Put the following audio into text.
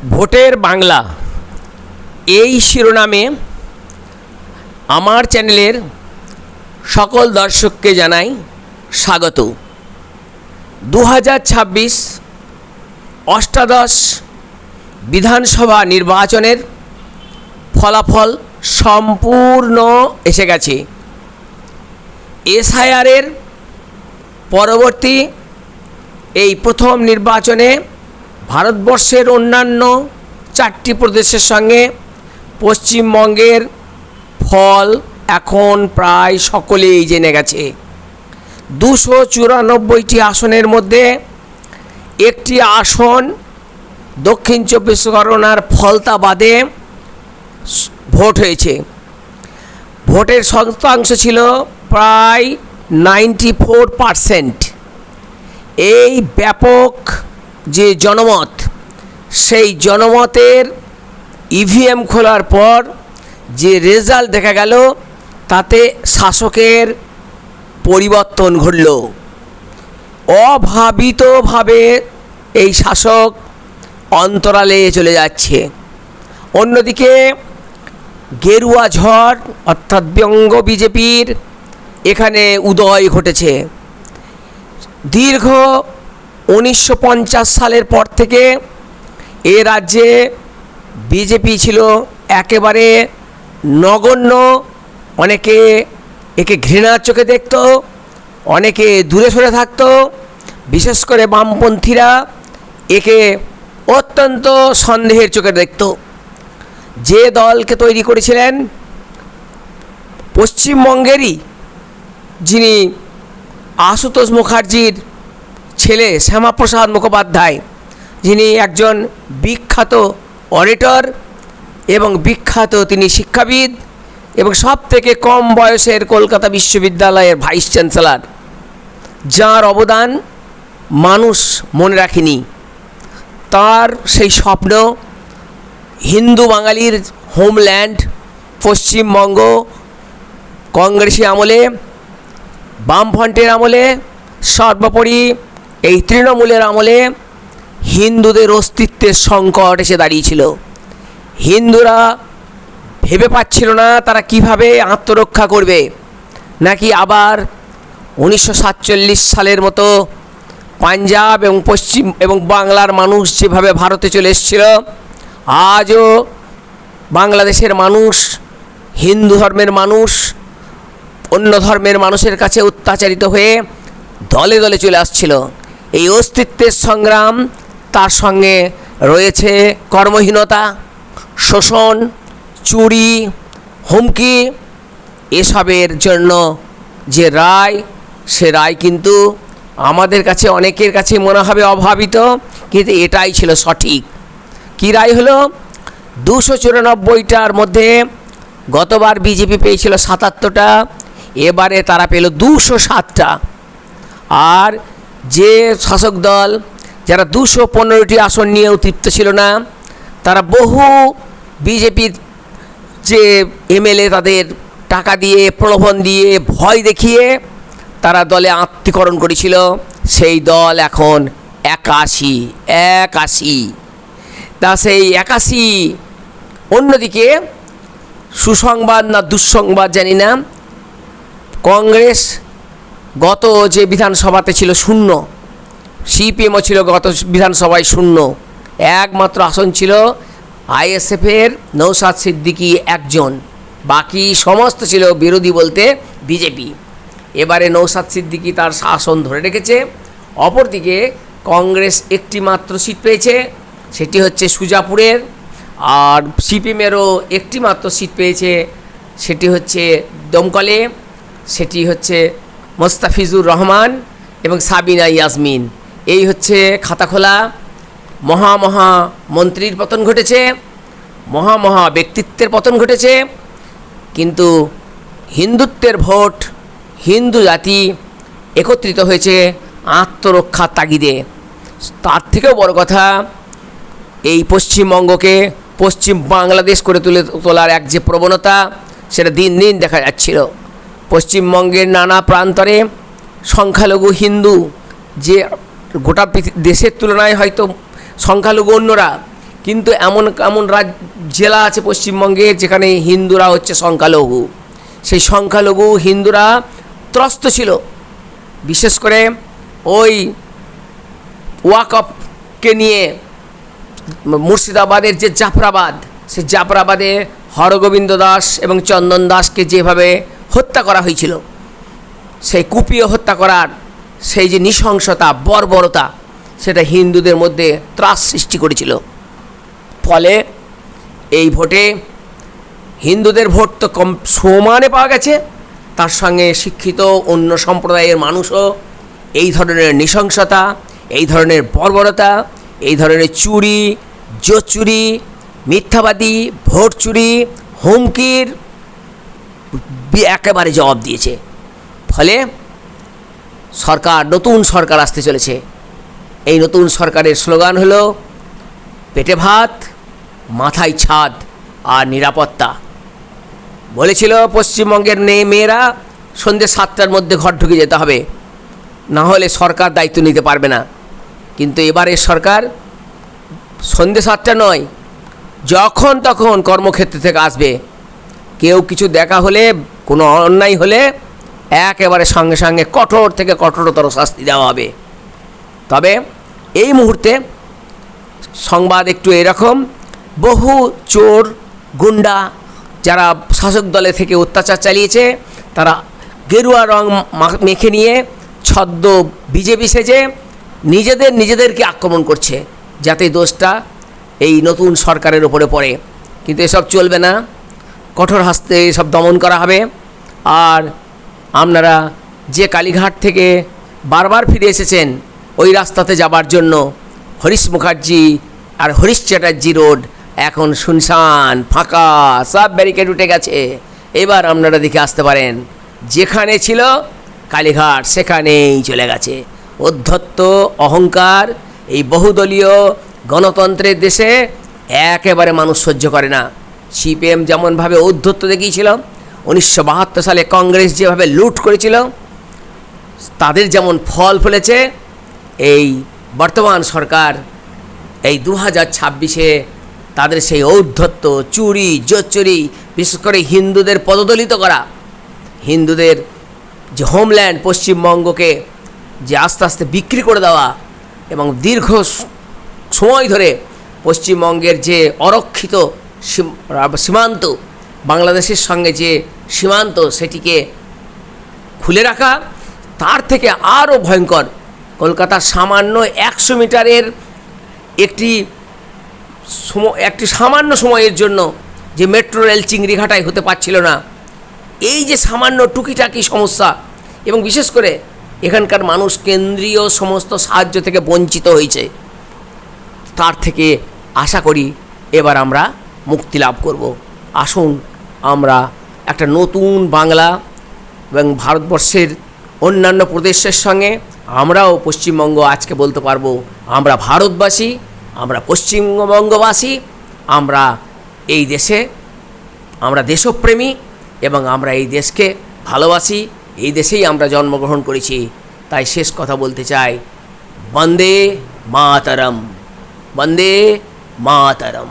ভোটের বাংলা এই শিরোনামে আমার চ্যানেলের সকল দর্শককে জানাই স্বাগত। 2026 অষ্টাদশ বিধানসভা নির্বাচনের ফলাফল সম্পূর্ণ এসে গেছে। এসআইআরের পরবর্তী এই প্রথম নির্বাচনে ভারতবর্ষের অন্যান্য 4টি প্রদেশের সঙ্গে পশ্চিমবঙ্গের ফল এখন প্রায় সকলেই জেনে গেছে। 294টি আসনের মধ্যে একটি আসন দক্ষিণ 24 পরগনার ফলতাবাদে ভোট হয়েছে। ভোটের শতাংশ ছিল প্রায় 94%। এই ব্যাপক যে জনমত, সেই জনমতের ইভিএম খোলার পর যে রেজাল্ট দেখা গেল, তাতে শাসকের পরিবর্তন ঘটল। অভাবিতভাবে এই শাসক অন্তরালে চলে যাচ্ছে। অন্যদিকে গেরুয়া ঝড় অর্থাৎ ব্যঙ্গ বিজেপির এখানে উদয় ঘটেছে। দীর্ঘ 1950 সালের পর থেকে এ রাজ্যে বিজেপি ছিল একেবারে নগণ্য। অনেকে একে ঘৃণার চোখে দেখত, অনেকে দূরে সরে থাকত। বিশেষ করে বামপন্থীরা একে অত্যন্ত সন্দেহের চোখে দেখত। যে দলকে তৈরি করেছিলেন পশ্চিমবঙ্গেরই, যিনি আশুতোষ মুখার্জির ছেলে শ্যামাপ্রসাদ মুখোপাধ্যায়, যিনি একজন বিখ্যাত অডিটর এবং বিখ্যাত তিনি শিক্ষাবিদ এবং সব থেকে কম বয়সের কলকাতা বিশ্ববিদ্যালয়ের ভাইস চ্যান্সেলর, যার অবদান মানুষ মনে রাখেনি। তার সেই স্বপ্ন হিন্দু বাঙালির হোমল্যান্ড পশ্চিমবঙ্গ কংগ্রেসী আমলে, বামফ্রন্টের আমলে, সর্বোপরি এই তৃণমূলের আমলে হিন্দুদের অস্তিত্বের সংকট এসে দাঁড়িয়েছিল। হিন্দুরা ভেবে পাচ্ছিল না তারা কিভাবে আত্মরক্ষা করবে, নাকি আবার 1947 সালের মতো পাঞ্জাব এবং পশ্চিম এবং বাংলার মানুষ যেভাবে ভারতে চলে এসেছিল, আজও বাংলাদেশের মানুষ, হিন্দু ধর্মের মানুষ অন্য ধর্মের মানুষের কাছে অত্যাচারিত হয়ে দলে দলে চলে আসছিল। এই অস্তিত্বের সংগ্রাম, তার সঙ্গে রয়েছে কর্মহীনতা, শোষণ, চুরি, হুমকি। এসবের জন্য যে রায়, সে রায় কিন্তু আমাদের কাছে অনেকের কাছে মনে হবে অভাবিত, কিন্তু এটাই ছিল সঠিক। কী রায় হলো? 294টার মধ্যে গতবার বিজেপি পেয়েছিল 77টা, এবারে তারা পেল 207টা। আর যে শাসক দল যারা 215টি আসন নিয়েও তৃপ্ত ছিল না, তারা বহু বিজেপির যে এমএলএ তাদের টাকা দিয়ে, প্রলোভন দিয়ে, ভয় দেখিয়ে তারা দলে আত্মীকরণ করেছিল, সেই দল এখন 81। তা সেই 81। অন্যদিকে সুসংবাদ না দুঃসংবাদ জানি না, কংগ্রেস গত যে বিধানসভাতে ছিল 0, সিপিএমও ছিল গত বিধানসভায় 0। একমাত্র আসন ছিল আইএসএফের নৌসাদ সিদ্দিকী একজন, বাকি সমস্ত ছিল বিরোধী বলতে বিজেপি। এবারে নৌসাদ সিদ্দিকী তার আসন ধরে রেখেছে। অপরদিকে কংগ্রেস একটি মাত্র সিট পেয়েছে, সেটি হচ্ছে সুজাপুরের। আর সিপিএমেরও একটি মাত্র সিট পেয়েছে, সেটি হচ্ছে দমকলে, সেটি হচ্ছে মোস্তাফিজুর রহমান এবং সাবিনা ইয়াসমিন। এই হচ্ছে খাতা খোলা। মহা মন্ত্রীর পতন ঘটেছে, মহা ব্যক্তিত্বের পতন ঘটেছে, কিন্তু হিন্দুত্বের ভোট, হিন্দু জাতি একত্রিত হয়েছে আত্মরক্ষার তাগিদে। তার থেকেও বড় কথা, এই পশ্চিমবঙ্গকে পশ্চিম বাংলাদেশ করে তোলার এক যে প্রবণতা, সেটা দিন দিন দেখা যাচ্ছিল। পশ্চিমবঙ্গের নানা প্রান্তরে সংখ্যালঘু হিন্দু যে গোটা দেশের তুলনায় হয়তো সংখ্যালঘু অন্যরা, কিন্তু এমন এমন জেলা আছে পশ্চিমবঙ্গে যেখানে হিন্দুরা হচ্ছে সংখ্যালঘু। সেই সংখ্যালঘু হিন্দুরা ত্রস্ত ছিল, বিশেষ করে ওই ওয়াকফকে নিয়ে। মুর্শিদাবাদের যে জাফরাবাদ, সেই জাফরাবাদে হরগোবিন্দ দাস এবং চন্দন দাসকে যেভাবে হত্যা করা হয়েছিল, সেই কুপিয়ে হত্যা করার সেই যে নৃশংসতা, বর্বরতা, সেটা হিন্দুদের মধ্যে ত্রাস সৃষ্টি করেছিল। ফলে এই ভোটে হিন্দুদের ভোট তো কম সমানে পাওয়া গেছে, তার সঙ্গে শিক্ষিত অন্য সম্প্রদায়ের মানুষও এই ধরনের নৃশংসতা, এই ধরনের বর্বরতা, এই ধরনের চুরি, জোচুরি, মিথ্যাবাদী, ভোট চুরি, হুমকির একেবারে জবাব দিয়েছে। ফলে নতুন সরকার আসতে চলেছে। এই নতুন সরকারের স্লোগান হলো পেটে ভাত, মাথায় ছাদ আর নিরাপত্তা। বলেছিল পশ্চিমবঙ্গের মেয়েরা সন্ধ্যে 7টার মধ্যে ঘর ঢুকে যেতে হবে, না হলে সরকার দায়িত্ব নিতে পারবে না। কিন্তু এবারের সরকার সন্ধ্যে 7টা নয়, যখন তখন কর্মক্ষেত্র থেকে আসবে। কেউ কিছু দেখা হলে, কোনো অন্যায় হলে একেবারে সঙ্গে সঙ্গে কঠোর থেকে কঠোরতর শাস্তি দেওয়া হবে। তবে এই মুহূর্তে সংবাদ একটু এরকম, বহু চোর গুন্ডা যারা শাসক দলে থেকে অত্যাচার চালিয়েছে, তারা গেরুয়া রং মেখে নিয়ে ছদ্ম বিজেপি সেজে নিজেদেরকে আক্রমণ করছে, যাতে দোষটা এই নতুন সরকারের উপরে পড়ে। কিন্তু এসব চলবে না, কঠোর হস্তে সব দমন করা হবে। আর আপনারা যে কালীঘাট থেকে বারবার ফিরে এসেছেন ওই রাস্তাতে যাবার জন্য, হরিশ মুখার্জি আর হরিশ চ্যাটার্জি রোড এখন শুনশান, ফাঁকা, সব ব্যারিকেড উঠে গেছে। এবার আপনারা দেখে আসতে পারেন, যেখানে ছিল কালীঘাট সেখানেই চলে গেছে। অধ্যত্ত অহংকার এই বহুদলীয় গণতন্ত্রের দেশে একেবারে মানুষ সহ্য করে না। সিপিএম যেমনভাবে ঔদ্ধত্য দেখিয়েছিল, 1972 সালে কংগ্রেস যেভাবে লুট করেছিল, তাদের যেমন ফল ফলেছে, এই বর্তমান সরকার এই 2026-এ তাদের সেই ঔদ্ধত্য, চুরি, জোচুরি, বিশেষ করে হিন্দুদের পদদলিত করা, হিন্দুদের যে হোমল্যান্ড পশ্চিমবঙ্গকে যে আস্তে আস্তে বিক্রি করে দেওয়া, এবং দীর্ঘ সময় ধরে পশ্চিমবঙ্গের যে অরক্ষিত সীমান্ত, বাংলাদেশের সঙ্গে যে সীমান্ত, সেটিকে খুলে রাখা, তার থেকে আরও ভয়ঙ্কর কলকাতার সামান্য 100 মিটারের একটি সামান্য সময়ের জন্য যে মেট্রো রেল চিংড়িঘাটায় হতে পারছিল না, এই যে সামান্য টুকিটাকি সমস্যা, এবং বিশেষ করে এখানকার মানুষ কেন্দ্রীয় সমস্ত সাহায্য থেকে বঞ্চিত হয়েছে, তার থেকে আশা করি এবার আমরা মুক্তি লাভ করব। আসুন আমরা একটা নতুন বাংলা এবং ভারতবর্ষের অন্যান্য প্রদেশের সঙ্গে আমরাও পশ্চিমবঙ্গ আজকে বলতে পারবো আমরা ভারতবাসী, আমরা পশ্চিমবঙ্গবাসী, আমরা এই দেশে, আমরা দেশপ্রেমী এবং আমরা এই দেশকে ভালোবাসি। এই দেশেই আমরা জন্মগ্রহণ করেছি। তাই শেষ কথা বলতে চাই, বন্দে মাতরম, বন্দে মাতরম।